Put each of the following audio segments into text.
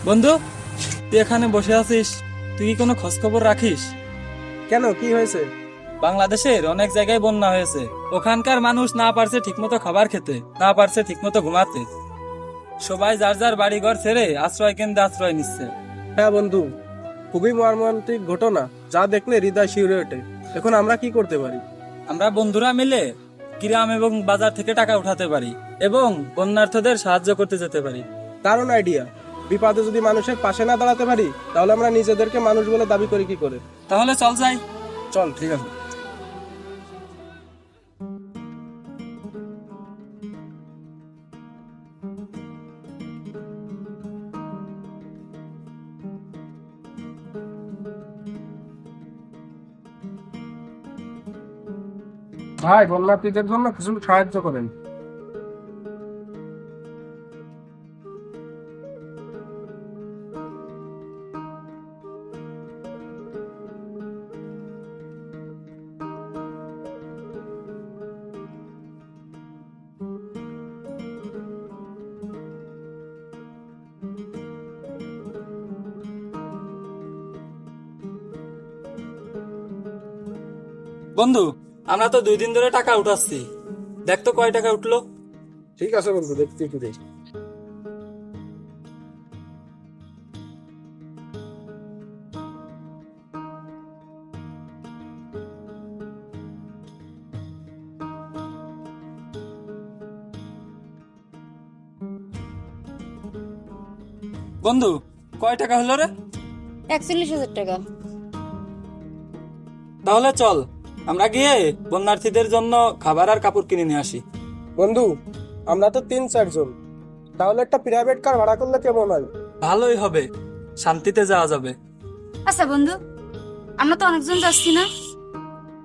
বন্ধু, তুই এখানে বসে আছিস, তুই কি কোনো খোঁজ খবর রাখিস? কেন, কি হয়েছে? বাংলাদেশের অনেক জায়গায় বন্যা হয়েছে। ওখানকার মানুষ না পারছে ঠিকমতো খাবার খেতে, না পারছে ঠিকমতো ঘুমাতে। সবাই যার যার বাড়িঘর ছেড়ে আশ্রয় কেন্দ্রে আশ্রয় নিচ্ছে। হ্যাঁ বন্ধু, খুবই মর্মান্তিক ঘটনা, যা দেখলে হৃদয় শিউরে ওঠে। এখন আমরা কি করতে পারি? আমরা বন্ধুরা মিলে গ্রাম এবং বাজার থেকে টাকা উঠাতে পারি এবং বন্যার্থদের সাহায্য করতে যেতে পারি। দারুণ আইডিয়া। বিপদে যদি মানুষের পাশে না দাঁড়াতে পারি, তাহলে আমরা নিজেদেরকে মানুষ বলে দাবি করি কি করে? তাহলে চল যাই। চল, ঠিক আছে। ভাই, বন্যার্থীদের জন্য কিছু সাহায্য করেন। বন্ধু, আমরা তো 2 দিন ধরে টাকা উঠাচ্ছি, দেখ তো কয় টাকা উঠলো। ঠিক আছে বন্ধু, দেখতে একটু দেখি। বন্ধু, কয় টাকা হলো রে? 41,000 টাকা। তাহলে চল আমরা গিয়ে বন্যার্থীদের জন্য খাবার আর কাপড় কিনে নিয়ে আসি। বন্ধু, আমরা তো 3-4 জন, তাহলে একটা প্রাইভেট কার ভাড়া করলে কেমন হয়? ভালোই হবে, শান্তিতে যাওয়া যাবে। আচ্ছা বন্ধু, আমরা তো অনেকজন যাচ্ছি না,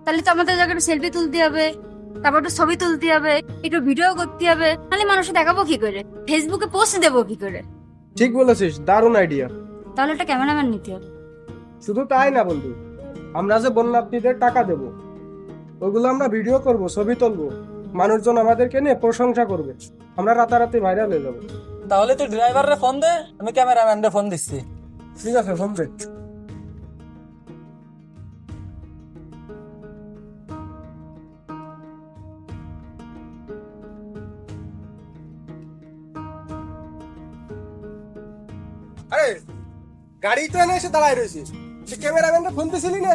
তাহলে তো আমাদের জায়গায় সেলফি তুলতে হবে, তারপর একটু ছবি তুলতে হবে, একটু ভিডিও করতে হবে, তাহলে মানুষে দেখাবো কি করে, ফেসবুকে পোস্ট দেবো কি করে? ঠিক বলেছিস, দারুণ আইডিয়া। তাহলে একটা ক্যামেরাম্যান নিতে হবে। শুধু তাই না বন্ধু, আমরা যে বন্যার্থীদের টাকা দেব, ওগুলো আমরা ভিডিও করব, ছবি তুলবো, মানুষজন আমাদেরকে নিয়ে প্রশংসা করবে, আমরা রাতারাতি ভাইরাল হয়ে যাবো। তাহলে তুই ড্রাইভাররে ফোন দে, আমি ক্যামেরাম্যানরে ফোন দিচ্ছি। ঠিক আছে, ফোন দে। আরে, গাড়ি তো এনে এসে দাঁড়ায় রয়েছে, সে ক্যামেরাম্যানটা ফোন দিছিলি না?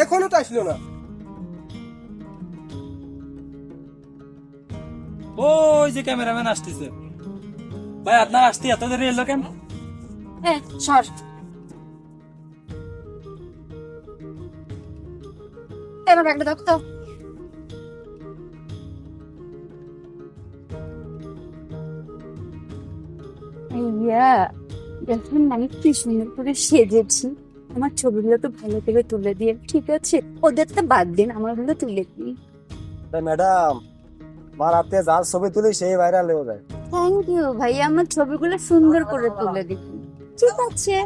এখনো তো আসলো না। ওই যে ক্যামেরাম্যান আসতেছে। ভাই, আপনার আসতে এত দেরি এলো কেন? হ্যাঁ, সর। এবার ব্যাগটা দেখ তো। ইয়া, এখন আমি কি সুন্দর করে সেজেছি, আমার ছবিগুলো তো ভালো করে তুলে দিয়ে, ঠিক আছে? ওদের তো বাদ দিন, আমার গুলো তুলে দিই। ম্যাডাম, আমার হাতে যার ছবি তুলি সেই ভাইরাল হয়ে যায়। থ্যাংক ইউ ভাই, আমার ছবিগুলো সুন্দর করে তুলে দিবি, ঠিক আছে?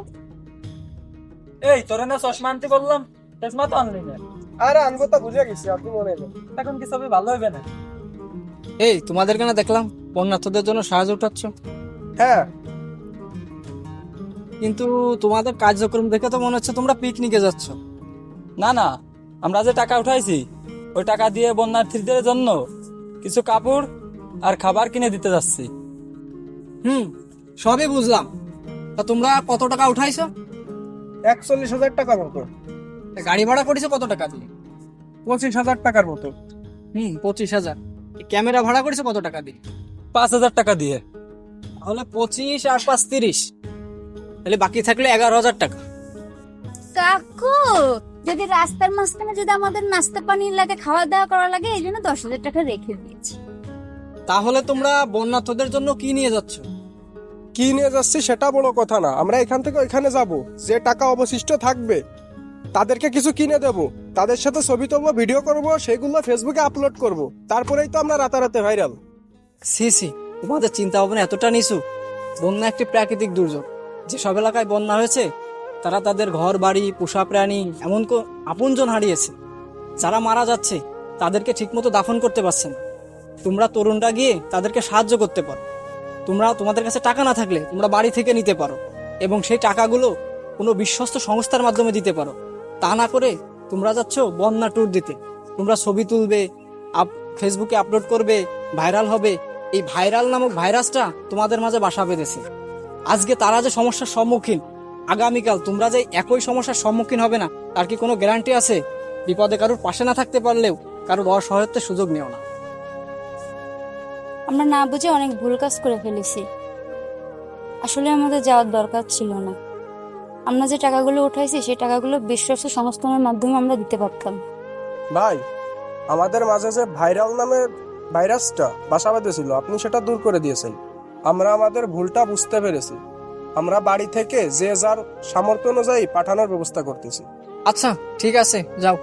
এই, তোরে না চশমা আনতে বললাম, চশমা তো আনলি না। আরে আনবো তো, বুঝে গেছি, আপনি মনে নেই। এখন কি ছবি ভালো হবে না? এই, তোমাদেরকে না দেখলাম বন্যার্থদের জন্য সাহায্য উঠাচ্ছ, হ্যাঁ, কিন্তু তোমাদের কার্যক্রম দেখে তো মনে হচ্ছে তোমরা পিকনিকে যাচ্ছ। না না, আমরা যে টাকা উঠাইছি ওই টাকা দিয়ে বন্যার্থীদের জন্য কিছু কাপড় আর খাবার কিনে দিতে যাচ্ছি। সবই বুঝলাম, তা তোমরা কত টাকা উঠাইছো? 41,000 টাকার মতো। গাড়ি ভাড়া করেছো কত টাকা দিয়ে? 25,000 টাকার মতো। 25,000। ক্যামেরা ভাড়া করেছো কত টাকা দিয়ে? 5,000 টাকা দিয়ে। তাহলে 25 আর 5 30, তাহলে বাকি থাকলে 11,000 টাকা। কাকু, যদি রাস্তার মাঝখানে যদি আমাদের নাস্তা পানি লাগে, খাওয়া দাওয়া করা লাগে, এই জন্য 10,000 টাকা রেখে দিয়েছি। তাহলে তোমরা বন্যার্থদের জন্য কি নিয়ে যাচ্ছ? কি নিয়ে যাচ্ছি সেটা বড় কথা না, আমরা এখান থেকে ওইখানে যাব, যে টাকা অবশিষ্ট থাকবে তাদেরকে কিছু কিনে দেব, তাদের সাথে ছবি তুলবো, ভিডিও করব, সেগুলো ফেসবুকে আপলোড করব, তারপরেই তো আমরা রাতারাতি ভাইরাল। সি সি, তোমাদের চিন্তা ভাবনা এতটা নিচু? বন্যা একটি প্রাকৃতিক দুর্যোগ। যেসব এলাকায় বন্যা হয়েছে তারা তাদের ঘর বাড়ি, পোষা প্রাণী, এমন আপনজন হারিয়েছে। যারা মারা যাচ্ছে তাদেরকে ঠিকমতো দাফন করতে পারছে না। তোমরা তরুণরা গিয়ে তাদেরকে সাহায্য করতে পারো। তোমাদের কাছে টাকা না থাকলে তোমরা বাড়ি থেকে নিতে পারো। এবং সেই টাকাগুলো কোনো বিশ্বস্ত সংস্থার মাধ্যমে দিতে পারো। তা না করে তোমরা যাচ্ছ বন্যা ট্যুর দিতে। তোমরা ছবি তুলবে, ফেসবুকে আপলোড করবে, ভাইরাল হবে। এই ভাইরাল নামক ভাইরাসটা তোমাদের মাঝে বাসা বেঁধেছে। আজকে তারা যে সমস্যার সম্মুখীন, আগামীকাল তোমরা যে একই সমস্যার সম্মুখীন হবে না তার কি কোনো গ্যারান্টি আছে? বিপদে কারোর পাশে না থাকতে পারলেও কারোর অসহায়ত্বের সুযোগ নেও না। আমরা না বুঝে অনেক ভুল কাজ করে ফেলেছি। আসলে আমাদের যাওয়ার দরকার ছিল না। আমরা যে টাকাগুলো উঠাইছি সেই টাকাগুলো বিশ্বস্ত সংস্থানের মাধ্যমে আমরা দিতে পারতাম। ভাই, আমাদের মাঝে যে ভাইরাল নামে ভাইরাসটা বাসা বেঁধেছিল আপনি সেটা দূর করে দিয়েছেন। আমরা আমাদের ভুলটা বুঝতে পেরেছি। আমরা বাড়ি থেকে যে যার সামর্থ্য অনুযায়ী পাঠানোর ব্যবস্থা করতেছি। আচ্ছা ঠিক আছে, যাও।